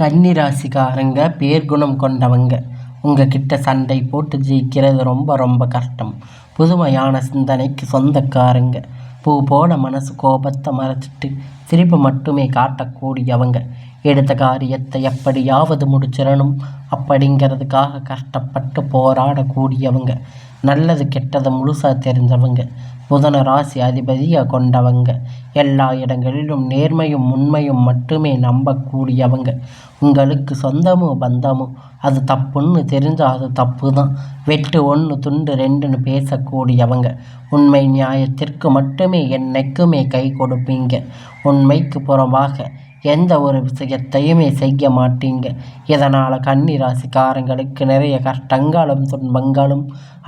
கன்னிராசிக்காரங்க பேர்குணம் கொண்டவங்க. உங்ககிட்ட சண்டை போட்டு ஜெயிக்கிறது ரொம்ப ரொம்ப கஷ்டம். புதுமையான சிந்தனைக்கு சொந்தக்காரங்க. பூ போல மனசு கோபத்தை மறைச்சிட்டு சிரிப்பு மட்டுமே காட்டக்கூடியவங்க. எடுத்த காரியத்தை எப்படியாவது முடிச்சிடணும் அப்படிங்கிறதுக்காக கஷ்டப்பட்டு போராடக்கூடியவங்க. நல்லது கெட்டதை முழுசாக தெரிஞ்சவங்க. புதன ராசி அதிபதியாக கொண்டவங்க. எல்லா இடங்களிலும் நேர்மையும் உண்மையும் மட்டுமே நம்பக்கூடியவங்க. உங்களுக்கு சொந்தமோ பந்தமோ அது தப்புன்னு தெரிஞ்சால் அது தப்பு தான். வெட்டு ஒன்று துண்டு ரெண்டுன்னு பேசக்கூடியவங்க. உண்மை நியாயத்திற்கு மட்டுமே என்னைக்குமே கை கொடுப்பீங்க. உண்மைக்கு புறம்பாக எந்த ஒரு விஷயத்தையுமே செய்ய மாட்டீங்க. இதனால் கன்னி ராசிக்காரங்களுக்கு நிறைய கஷ்டங்களும் துன்பங்களும்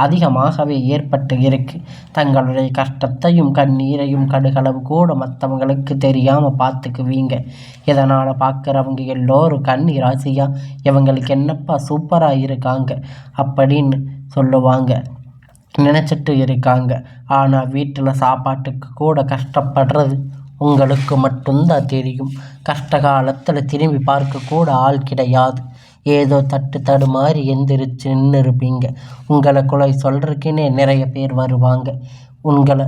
அதிகமாகவே ஏற்பட்டு இருக்கு. தங்களுடைய கஷ்டத்தையும் கண்ணீரையும் கடுகளவு கூட மற்றவங்களுக்கு தெரியாமல் பார்த்துக்குவீங்க. இதனால் பார்க்குறவங்க எல்லோரும் கன்னி ராசியா இவங்களுக்கு என்னப்பா சூப்பராக இருக்காங்க அப்படின்னு சொல்லுவாங்க, நினச்சிட்டு இருக்காங்க. ஆனால் வீட்டில் சாப்பாட்டுக்கு கூட கஷ்டப்படுறது உங்களுக்கு மட்டும்தான் தெரியும். கஷ்ட காலத்தில் திரும்பி பார்க்க கூட ஆள் கிடையாது. ஏதோ தடுமாறி எந்திரிச்சு நின்று இருப்பீங்க. உங்களை குறை சொல்கிறதுக்குன்னே நிறைய பேர் வருவாங்க. உங்களை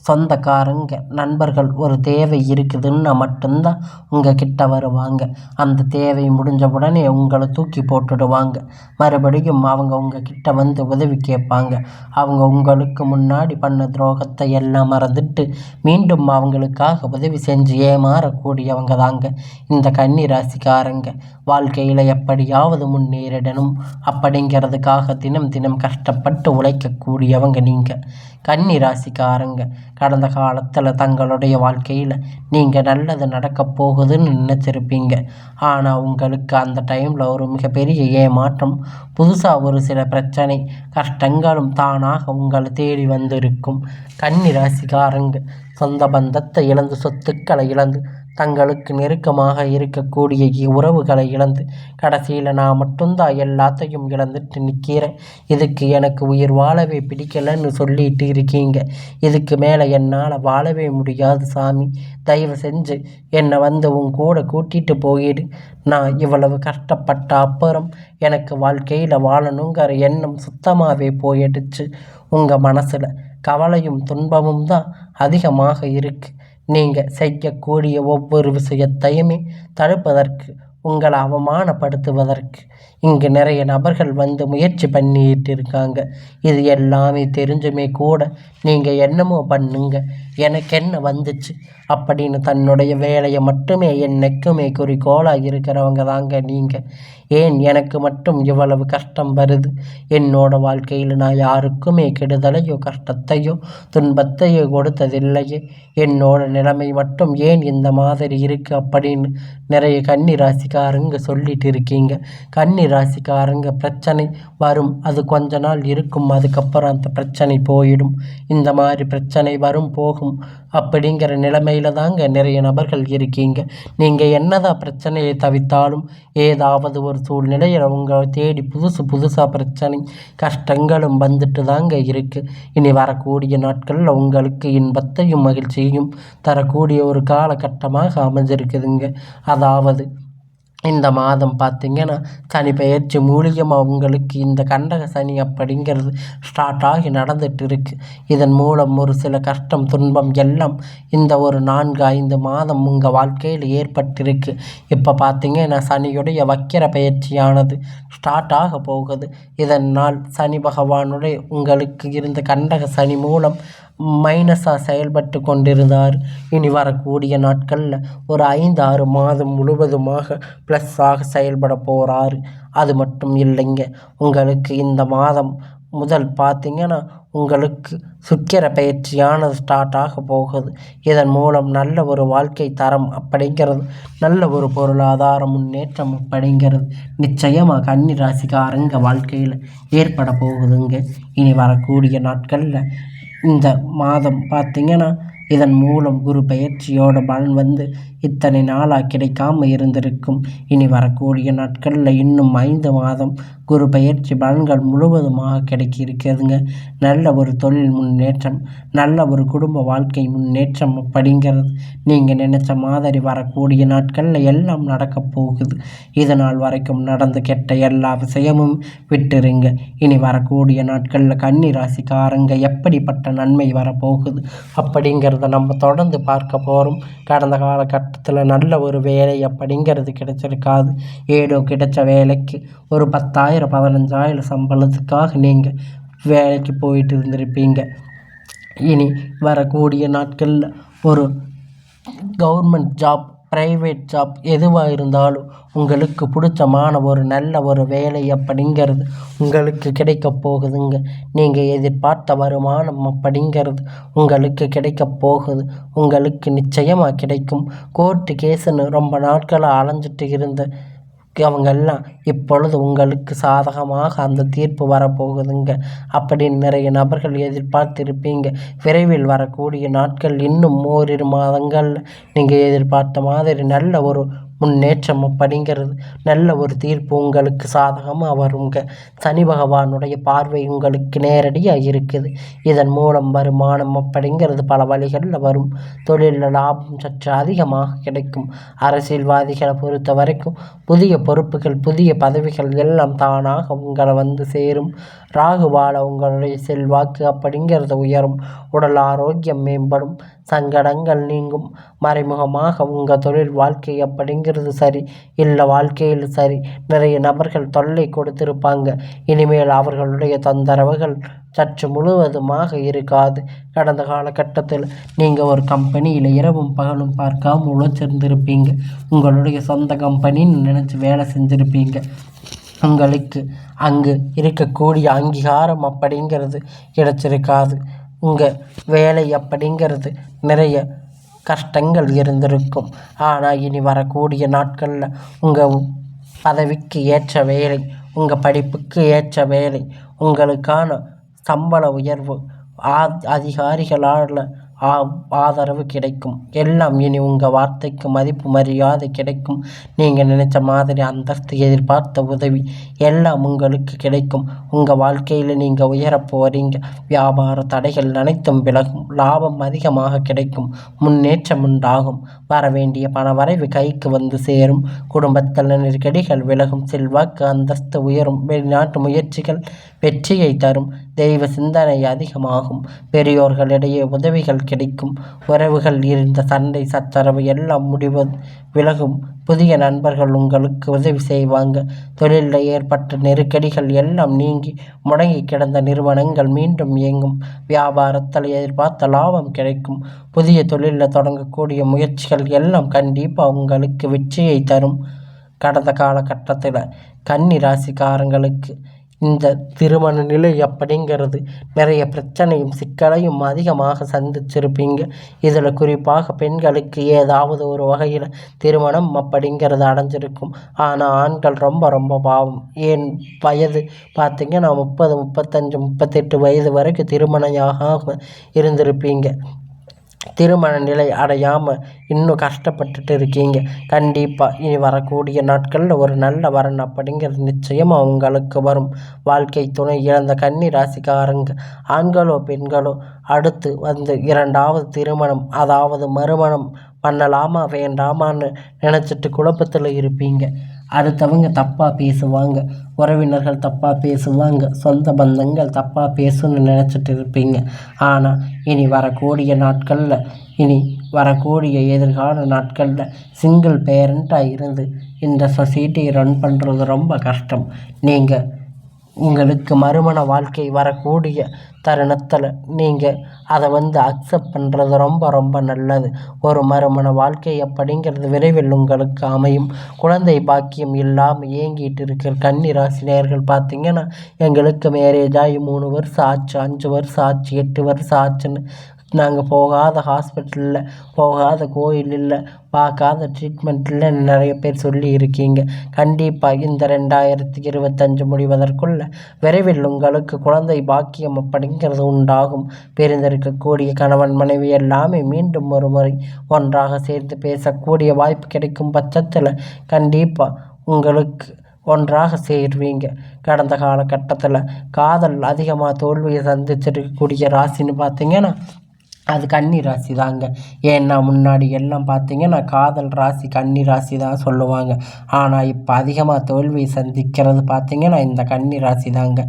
சொந்தக்காரங்க நண்பர்கள் ஒரு தேவை இருக்குதுன்னா மட்டும்தான் உங்கள் கிட்ட வருவாங்க. அந்த தேவை முடிஞ்ச உடனே உங்களை தூக்கி போட்டுடுவாங்க. மறுபடியும் அவங்க உங்கள் கிட்ட வந்து உதவி கேட்பாங்க. அவங்க உங்களுக்கு முன்னாடி பண்ண துரோகத்தை எல்லாம் மறந்துட்டு மீண்டும் அவங்களுக்காக உதவி செஞ்சு ஏமாறக்கூடியவங்க தாங்க இந்த கன்னி ராசிக்காரங்க. வாழ்க்கையில் எப்படியாவது முன்னேறிடணும் அப்படிங்கிறதுக்காக தினம் தினம் கஷ்டப்பட்டு உழைக்கக்கூடியவங்க நீங்கள் கன்னி ராசிக்காரங்க. கடந்த காலத்தில் தங்களுடைய வாழ்க்கையில் நீங்கள் நல்லது நடக்கப் போகுதுன்னு நினச்சிருப்பீங்க. ஆனால் உங்களுக்கு அந்த டைமில் ஒரு மிகப்பெரிய ஏமாற்றம், புதுசாக ஒரு சில பிரச்சனை கஷ்டங்களும் தானாக உங்களை தேடி வந்திருக்கும். கன்னி ராசிக்காரங்க சொந்த பந்தத்தை இழந்து, சொத்துக்களை இழந்து, தங்களுக்கு நெருக்கமாக இருக்கக்கூடிய உறவுகளை இழந்து, கடைசியில் நான் மட்டும்தான் எல்லாத்தையும் இழந்துட்டு நிற்கிறேன், இதுக்கு எனக்கு உயிர் வாழவே பிடிக்கலைன்னு சொல்லிட்டு இருக்கீங்க. இதுக்கு மேலே என்னால் வாழவே முடியாது சாமி, தயவு செஞ்சு என்னை வந்து உன் கூட கூட்டிகிட்டு போயிடு. நான் இவ்வளவு கஷ்டப்பட்ட அப்புறம் எனக்கு வாழ்க்கையில் வாழணுங்கிற எண்ணம் சுத்தமாகவே போயிடுச்சு. உங்கள் மனசில் கவலையும் துன்பமும் தான் அதிகமாக இருக்குது. நீங்கள் செய்யக்கூடிய ஒவ்வொரு விஷயத்தையுமே தடுப்பதற்கு, உங்களை அவமானப்படுத்துவதற்கு இங்கு நிறைய நபர்கள் வந்து முயற்சி பண்ணிட்டு இருக்காங்க. இது எல்லாமே தெரிஞ்சுமே கூட நீங்கள் என்னமோ பண்ணுங்க, எனக்கு என்ன வந்துச்சு அப்படின்னு தன்னுடைய வேலையை மட்டுமே என்னைக்குமே குறிக்கோளாக இருக்கிறவங்க தாங்க நீங்கள். ஏன் எனக்கு மட்டும் இவ்வளவு கஷ்டம் வருது? என்னோட வாழ்க்கையில் நான் யாருக்குமே கெடுதலையோ கஷ்டத்தையோ துன்பத்தையோ கொடுத்ததில்லையே. என்னோட நிலைமை மட்டும் ஏன் இந்த மாதிரி இருக்குது அப்படின்னு நிறைய கன்னி ராசிக்காரங்க சொல்லிட்டு இருக்கீங்க. கன்னி ராசிக்காரங்க பிரச்சனை வரும், அது கொஞ்ச நாள் இருக்கும், அதுக்கப்புறம் அந்த பிரச்சனை போயிடும். இந்த மாதிரி பிரச்சனை வரும் போகும் அப்படிங்கிற நிலைமையில தாங்க நிறைய நபர்கள் இருக்கீங்க. நீங்கள் என்னதான் பிரச்சனையை தவிர்த்தாலும் ஏதாவது ஒரு சூழ்நிலையில் உங்களை தேடி புதுசாக பிரச்சனை கஷ்டங்களும் வந்துட்டு தாங்க இருக்குது. இனி வரக்கூடிய நாட்களில் உங்களுக்கு இன்பத்தையும் மகிழ்ச்சியையும் தரக்கூடிய ஒரு காலகட்டமாக அமைஞ்சிருக்குதுங்க. அதாவது இந்த மாதம் பார்த்திங்கன்னா சனி பெயர்ச்சி மூலியமாக உங்களுக்கு இந்த கண்டக சனி அப்படிங்கிறது ஸ்டார்ட் ஆகி நடந்துட்டு இருக்குது. இதன் மூலம் ஒரு சில கஷ்டம் துன்பம் எல்லாம் இந்த ஒரு 4-5 மாதம் உங்கள் வாழ்க்கையில் ஏற்பட்டிருக்கு. இப்போ பார்த்திங்கன்னா சனியுடைய வக்கிர பயிற்சியானது ஸ்டார்ட் ஆக போகுது. இதனால் சனி பகவானுடைய உங்களுக்கு இருந்த கண்டக சனி மூலம் மைனஸாக செயல்பட்டு கொண்டிருந்தார். இனி வரக்கூடிய நாட்களில் ஒரு 5-6 மாதம் முழுவதுமாக ப்ளஸ்ஸாக செயல்பட போகிறாரு. அது மட்டும் இல்லைங்க, உங்களுக்கு இந்த மாதம் முதல் பார்த்திங்கன்னா உங்களுக்கு சுக்கிர பயிற்சியானது ஸ்டார்ட் ஆக போகுது. இதன் மூலம் நல்ல ஒரு வாழ்க்கை தரம் அப்படிங்கிறது, நல்ல ஒரு பொருளாதார முன்னேற்றம் அப்படிங்கிறது நிச்சயமாக கன்னி ராசிக்காரங்க வாழ்க்கையில் ஏற்பட போகுதுங்க. இனி வரக்கூடிய நாட்களில் இந்த மாதம் பார்த்திங்கன்னா இதன் மூலம் குரு பெயர்ச்சியோட பலன் வந்து இத்தனை நாளாக கிடைக்காம இருந்திருக்கும். இனி வரக்கூடிய நாட்களில் இன்னும் 5 மாதம் குரு பெயர்ச்சி பலன்கள் முழுவதுமாக கிடைக்க இருக்கிறதுங்க. நல்ல ஒரு தொழில் முன்னேற்றம், நல்ல ஒரு குடும்ப வாழ்க்கை முன்னேற்றம் அப்படிங்கிறது நீங்கள் நினைச்ச மாதிரி வரக்கூடிய நாட்களில் எல்லாம் நடக்க போகுது. இதனால் வரைக்கும் நடந்து கெட்ட எல்லா விஷயமும் விட்டுருங்க. இனி வரக்கூடிய நாட்களில் கன்னி ராசிக்காரங்க எப்படிப்பட்ட நன்மை வரப்போகுது அப்படிங்கிறத நம்ம தொடர்ந்து பார்க்க போகிறோம். கடந்த காலகட்டத்தில் நல்ல ஒரு வேலை அப்படிங்கிறது கிடைச்சிருக்காது. ஏதோ கிடைச்ச வேலைக்கு ஒரு 10,000 15,000 சம்பளத்துக்காக நீங்கள் வேலைக்கு போயிட்டு இருந்திருப்பீங்க. இனி வரக்கூடிய நாட்களில் ஒரு கவர்மெண்ட் ஜாப், ப்ரைவேட் ஜாப் எதுவாக இருந்தாலும் உங்களுக்கு பிடிச்சமான ஒரு நல்ல ஒரு வேலை அப்படிங்கிறது உங்களுக்கு கிடைக்க போகுதுங்க. நீங்கள் எதிர்பார்த்த வருமானம் அப்படிங்கிறது உங்களுக்கு கிடைக்க போகுது. உங்களுக்கு நிச்சயமாக கிடைக்கும். கோர்ட்டு கேஸுன்னு ரொம்ப நாட்களாக அலைஞ்சிட்டு இருந்த அவங்கெல்லாம் இப்பொழுது உங்களுக்கு சாதகமாக அந்த தீர்ப்பு வரப்போகுதுங்க அப்படின்னு நிறைய நபர்கள் எதிர்பார்த்திருப்பீங்க. விரைவில் வரக்கூடிய நாட்கள் இன்னும் ஓரிரு மாதங்களில் நீங்கள் எதிர்பார்த்த மாதிரி நல்ல ஒரு முன்னேற்றம் அப்படிங்கிறது, நல்ல ஒரு தீர்ப்பு உங்களுக்கு சாதகமாக வருங்க. சனி பகவானுடைய பார்வை உங்களுக்கு நேரடியாக இருக்குது. இதன் மூலம் வருமானம் அப்படிங்கிறது பல வழிகளில் வரும். தொழிலில் லாபம் சற்று அதிகமாக கிடைக்கும். அரசியல்வாதிகளை பொறுத்த வரைக்கும் புதிய பொறுப்புகள், புதிய பதவிகள் எல்லாம் தானாக உங்களை வந்து சேரும். ராகுவால உங்களுடைய செல்வாக்கு அப்படிங்கிறது உயரும். உடல் ஆரோக்கியம் மேம்படும். சங்கடங்கள் நீங்கும். மறைமுகமாக உங்கள் தொழில் வாழ்க்கை அப்படிங்கிறது சரி இல்லை வாழ்க்கையில் சரி நிறைய நபர்கள் தொல்லை கொடுத்திருப்பாங்க. இனிமேல் அவர்களுடைய தொந்தரவுகள் சற்று முழுவதுமாக இருக்காது. கடந்த காலகட்டத்தில் நீங்கள் ஒரு கம்பெனியில் இரவும் பகலும் பார்க்காம உழைச்சிருந்திருப்பீங்க. உங்களுடைய சொந்த கம்பெனின்னு நினச்சி வேலை செஞ்சுருப்பீங்க. உங்களுக்கு அங்கு இருக்கக்கூடிய அங்கீகாரம் அப்படிங்கிறது கிடைச்சிருக்காது. உங்கள் வேலை அப்படிங்கிறது நிறைய கஷ்டங்கள் இருந்திருக்கும். ஆனால் இனி வரக்கூடிய நாட்களில் உங்கள் பதவிக்கு ஏற்ற வேலை, உங்கள் படிப்புக்கு ஏற்ற வேலை, உங்களுக்கான சம்பள உயர்வு, அதிகாரிகளால் ஆதரவு கிடைக்கும். எல்லாம் இனி உங்கள் வார்த்தைக்கு மதிப்பு மரியாதை கிடைக்கும். நீங்கள் நினைச்ச மாதிரி அந்தஸ்து, எதிர்பார்த்த உதவி எல்லாம் உங்களுக்கு கிடைக்கும். உங்கள் வாழ்க்கையில் நீங்கள் உயரப் போகிறீங்க. வியாபார தடைகள் அனைத்தும் விலகும். லாபம் அதிகமாக கிடைக்கும். முன்னேற்றம் உண்டாகும். வரவேண்டிய பணவரைவு கைக்கு வந்து சேரும். குடும்பத்தில் நெருக்கடிகள் விலகும். செல்வாக்கு அந்தஸ்து உயரும். வெளிநாட்டு முயற்சிகள் வெற்றியை தரும். தெய்வ சிந்தனை அதிகமாகும். பெரியோர்களிடையே உதவிகள் கிடைக்கும். உறவுகள் இருந்த சண்டை சச்சரவு எல்லாம் விலகும். புதிய நண்பர்கள் உங்களுக்கு உதவி செய்வாங்க. தொழிலில் ஏற்பட்ட நெருக்கடிகள் எல்லாம் நீங்கி முடங்கி கிடந்த நிறுவனங்கள் மீண்டும் இயங்கும். வியாபாரத்தில் எதிர்பார்த்த லாபம் கிடைக்கும். புதிய தொழிலில் தொடங்கக்கூடிய முயற்சிகள் எல்லாம் கண்டிப்பாக உங்களுக்கு வெற்றியை தரும். கடந்த காலகட்டத்தில் கன்னி ராசிக்காரங்களுக்கு இந்த திருமண நிலை அப்படிங்கிறது நிறைய பிரச்சனையும் சிக்கலையும் அதிகமாக சந்திச்சிருப்பீங்க. இதில் குறிப்பாக பெண்களுக்கு ஏதாவது ஒரு வகையில் திருமணம் அப்படிங்கிறது அடைஞ்சிருக்கும். ஆனால் ஆண்கள் ரொம்ப ரொம்ப பாவம். ஏன் வயது பார்த்திங்கன்னா 30, 35, 38 வயது வரைக்கும் திருமணமாக இருந்திருப்பீங்க. திருமண நிலை அடையாமல் இன்னும் கஷ்டப்பட்டுட்டு இருக்கீங்க. கண்டிப்பாக இனி வரக்கூடிய நாட்களில் ஒரு நல்ல வரன் அப்படிங்கிறது நிச்சயமாக உங்களுக்கு வரும். வாழ்க்கை துணை இழந்த கன்னி ராசிக்காரங்க ஆண்களோ பெண்களோ அடுத்து வந்து 2வது திருமணம் அதாவது மறுமணம் பண்ணலாமா வேண்டாமான்னு நினச்சிட்டு குழப்பத்தில் இருப்பீங்க. அடுத்தவங்க தப்பாக பேசுவாங்க, உறவினர்கள் தப்பாக பேசுவாங்க, சொந்த பந்தங்கள் தப்பாக பேசுன்னு நினச்சிட்டு இருப்பீங்க. ஆனால் இனி வரக்கூடிய எதிர்கால நாட்களில் சிங்கிள் பேரண்ட்டாக இருந்து இந்த சொசைட்டியை ரன் பண்ணுறது ரொம்ப கஷ்டம். நீங்கள் உங்களுக்கு மறுமண வாழ்க்கை வரக்கூடிய தருணத்தில் நீங்கள் அதை வந்து அக்செப்ட் பண்ணுறது ரொம்ப ரொம்ப நல்லது. ஒரு மறுமண வாழ்க்கை அப்படிங்கிறது விரைவில் உங்களுக்கு அமையும். குழந்தை பாக்கியம் இல்லாமல் ஏங்கிட்டு இருக்கிற கன்னி ராசினியர்கள் பார்த்திங்கன்னா எங்களுக்கு மேரேஜ் ஆகி 3 வருஷம் ஆச்சு, 5 வருஷம் ஆச்சு, 8 வருஷம் ஆச்சுன்னு நாங்கள் போகாத ஹாஸ்பிட்டலில், போகாத கோயில் இல்லை, பார்க்காத ட்ரீட்மெண்ட் இல்லைன்னு நிறைய பேர் சொல்லி இருக்கீங்க. கண்டிப்பாக இந்த 2025 முடிவதற்குள்ள விரைவில் உங்களுக்கு குழந்தை பாக்கியம் அப்படிங்கிறது உண்டாகும். பிரிந்திருக்கக்கூடிய கணவன் மனைவி எல்லாமே மீண்டும் ஒரு முறை ஒன்றாக சேர்ந்து பேசக்கூடிய வாய்ப்பு கிடைக்கும் பட்சத்தில் கண்டிப்பாக உங்களுக்கு ஒன்றாக சேருவீங்க. கடந்த காலகட்டத்தில் காதல் அதிகமாக தோல்வியை சந்திச்சிருக்கக்கூடிய ராசின்னு பார்த்தீங்கன்னா அது கன்னி ராசி தாங்க. ஏன்னா முன்னாடி எல்லாம் பார்த்தீங்கன்னா காதல் ராசி கன்னி ராசி தான் சொல்லுவாங்க. ஆனால் இப்போ அதிகமாக தோல்வியை சந்திக்கிறது பார்த்தீங்கன்னா இந்த கன்னி ராசி தாங்க.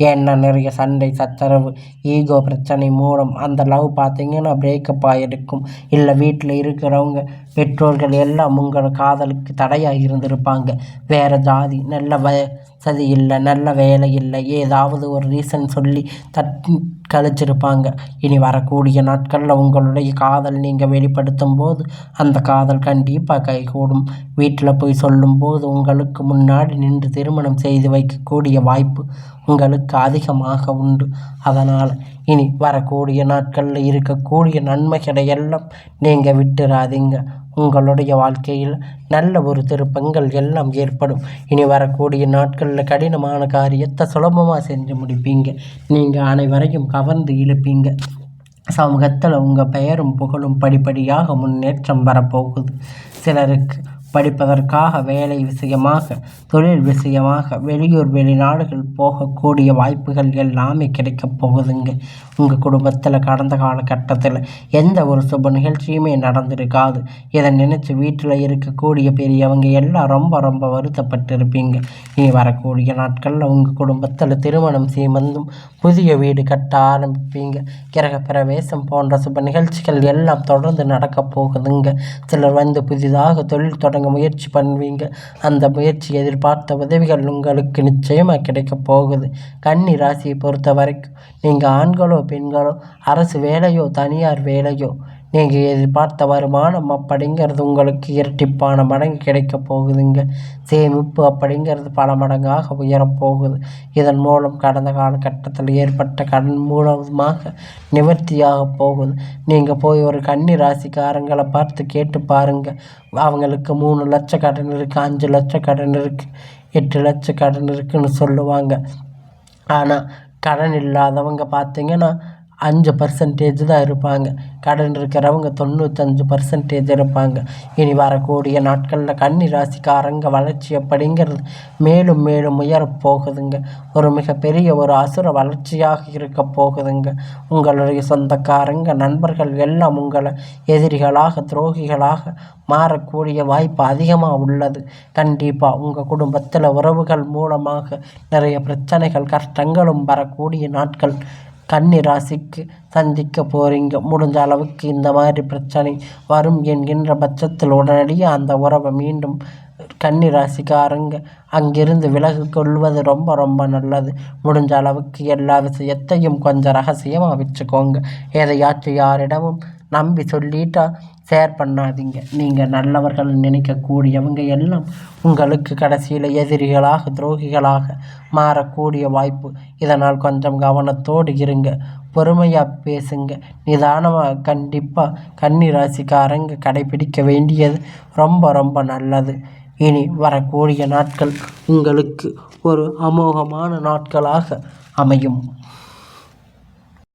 ஏன்னா நிறைய சண்டை சச்சரவு ஈகோ பிரச்சனை மூலம் அந்த லவ் பார்த்தீங்கன்னா பிரேக்கப் ஆகிருக்கும். இல்லை வீட்டில் இருக்கிறவங்க பெற்றோர்கள் எல்லாம் உங்கள் காதலுக்கு தடையாக இருந்திருப்பாங்க. வேறு ஜாதி, நல்ல வசதி இல்லை, நல்ல வேலை இல்லை, ஏதாவது ஒரு ரீசன் சொல்லி தட்டி கழிச்சிருப்பாங்க. இனி வரக்கூடிய நாட்களில் உங்களுடைய காதல் நீங்கள் வெளிப்படுத்தும் போது அந்த காதல் கண்டிப்பாக கைகூடும். வீட்டில் போய் சொல்லும்போது உங்களுக்கு முன்னாடி நின்று திருமணம் செய்து வைக்கக்கூடிய வாய்ப்பு உங்களுக்கு அதிகமாக உண்டு. அதனால் இனி வரக்கூடிய நாட்களில் இருக்கக்கூடிய நன்மைகளை எல்லாம் நீங்கள் விட்டுறாதீங்க. உங்களுடைய வாழ்க்கையில் நல்ல ஒரு திருப்பங்கள் எல்லாம் ஏற்படும். இனி வரக்கூடிய நாட்களில் கடினமான காரியத்தை சுலபமாக செஞ்சு முடிப்பீங்க. நீங்கள் அனைவரையும் கவர்ந்து இழுப்பீங்க. சமூகத்தில் உங்கள் பெயரும் புகழும் படிப்படியாக முன்னேற்றம் வரப்போகுது. சிலருக்கு படிப்பதற்காக, வேலை விஷயமாக, தொழில் விஷயமாக வெளியூர் வெளிநாடுகள் போகக்கூடிய வாய்ப்புகள் எல்லாமே கிடைக்கப் போகுதுங்க. உங்கள் குடும்பத்தில் கடந்த காலகட்டத்தில் எந்த ஒரு சுப நிகழ்ச்சியுமே நடந்திருக்காது. இதை நினச்சி வீட்டில் இருக்கக்கூடிய பெரியவங்க எல்லாம் ரொம்ப ரொம்ப வருத்தப்பட்டு இருப்பீங்க. இனி வரக்கூடிய நாட்களில் உங்கள் குடும்பத்தில் திருமணம் சீமந்தும் புதிய வீடு கட்ட ஆரம்பிப்பீங்க. கிரக பிரவேசம் போன்ற சுப நிகழ்ச்சிகள் எல்லாம் தொடர்ந்து நடக்கப் போகுதுங்க. சிலர் புதிதாக தொழில் தொடங்க முயற்சி பண்ணுவீங்க. அந்த முயற்சி எதிர்பார்த்த உதவிகள் உங்களுக்கு நிச்சயமாக கிடைக்க போகுது. கன்னி ராசியை பொறுத்த வரைக்கும் நீங்கள் ஆண்களோ பெண்களோ, அரசு வேலையோ தனியார் வேலையோ, நீங்கள் எதிர்பார்த்த வருமானம் அப்படிங்கிறது உங்களுக்கு இரட்டிப்பான மடங்கு கிடைக்க போகுதுங்க. சேமிப்பு அப்படிங்கிறது பல மடங்காக உயரப்போகுது. இதன் மூலம் கடந்த காலகட்டத்தில் ஏற்பட்ட கடன் மூலமாக நிவர்த்தியாக போகுது. நீங்கள் போய் ஒரு கன்னி ராசிக்காரங்களை பார்த்து கேட்டு பாருங்கள். அவங்களுக்கு 3 லட்சம் கடன் இருக்குது, 5 லட்சம் கடன் இருக்குது, 8 லட்சம் கடன் இருக்குன்னு சொல்லுவாங்க. ஆனால் கடன் இல்லாதவங்க பார்த்தீங்கன்னா 5% தான் இருப்பாங்க. கடன் இருக்கிறவங்க 95% இருப்பாங்க. இனி வரக்கூடிய நாட்களில் கன்னி ராசிக்காரங்க வளர்ச்சி அப்படிங்கிறது மேலும் மேலும் உயரப்போகுதுங்க. ஒரு மிகப்பெரிய ஒரு அசுர வளர்ச்சியாக இருக்க போகுதுங்க. உங்களுடைய சொந்தக்காரங்க நண்பர்கள் எல்லாம் உங்களை எதிரிகளாக துரோகிகளாக மாறக்கூடிய வாய்ப்பு அதிகமாக உள்ளது. கண்டிப்பாக உங்கள் குடும்பத்தில் உறவுகள் மூலமாக நிறைய பிரச்சனைகள் கஷ்டங்களும் வரக்கூடிய நாட்கள் கன்னி ராசிக்கு சந்திக்க போகிறீங்க. முடிஞ்ச அளவுக்கு இந்த மாதிரி பிரச்சனை வரும் என்கின்ற பட்சத்தில் உடனடியாக அந்த உறவை மீண்டும் கன்னி ராசிக்காரங்க அங்கிருந்து விலகி கொள்வது ரொம்ப ரொம்ப நல்லது. முடிஞ்ச அளவுக்கு எல்லா விஷயத்தையும் கொஞ்சம் ரகசியமாக வச்சுக்கோங்க. எதையாச்சும் யாரிடமும் நம்பி சொல்லிட்டா ஷேர் பண்ணாதீங்க. நீங்கள் நல்லவர்கள் நினைக்கக்கூடியவங்க எல்லாம் உங்களுக்கு கடைசியில் எதிரிகளாக துரோகிகளாக மாறக்கூடிய வாய்ப்பு. இதனால் கொஞ்சம் கவனத்தோடு இருங்க. பொறுமையாக பேசுங்க. நிதானமாக கண்டிப்பாக கன்னி ராசிக்காரங்க கடைபிடிக்க வேண்டியது ரொம்ப ரொம்ப நல்லது. இனி வரக்கூடிய நாட்கள் உங்களுக்கு ஒரு அமோகமான நாட்களாக அமையும்.